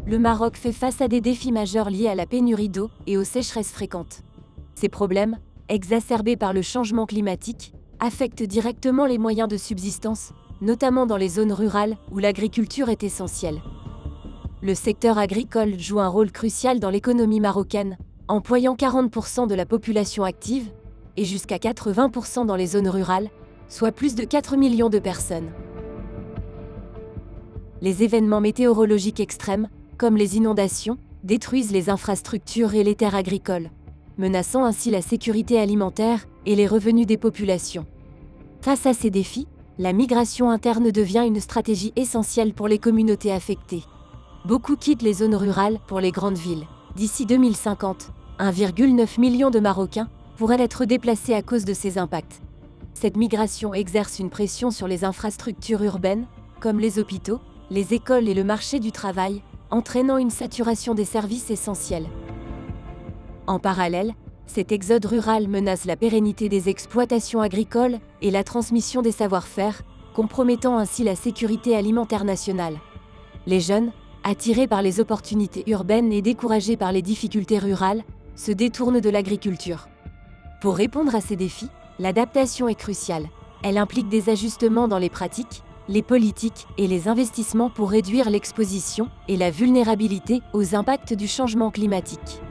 le Maroc fait face à des défis majeurs liés à la pénurie d'eau et aux sécheresses fréquentes. Ces problèmes, exacerbés par le changement climatique, affectent directement les moyens de subsistance, notamment dans les zones rurales où l'agriculture est essentielle. Le secteur agricole joue un rôle crucial dans l'économie marocaine, employant 40% de la population active et jusqu'à 80% dans les zones rurales, soit plus de 4 millions de personnes. Les événements météorologiques extrêmes, comme les inondations, détruisent les infrastructures et les terres agricoles, menaçant ainsi la sécurité alimentaire et les revenus des populations. Face à ces défis, la migration interne devient une stratégie essentielle pour les communautés affectées. Beaucoup quittent les zones rurales pour les grandes villes. D'ici 2050, 1,9 million de Marocains pourraient être déplacés à cause de ces impacts. Cette migration exerce une pression sur les infrastructures urbaines, comme les hôpitaux, les écoles et le marché du travail, entraînant une saturation des services essentiels. En parallèle, cet exode rural menace la pérennité des exploitations agricoles et la transmission des savoir-faire, compromettant ainsi la sécurité alimentaire nationale. Les jeunes, attirés par les opportunités urbaines et découragés par les difficultés rurales, se détournent de l'agriculture. Pour répondre à ces défis, l'adaptation est cruciale. Elle implique des ajustements dans les pratiques, les politiques et les investissements pour réduire l'exposition et la vulnérabilité aux impacts du changement climatique.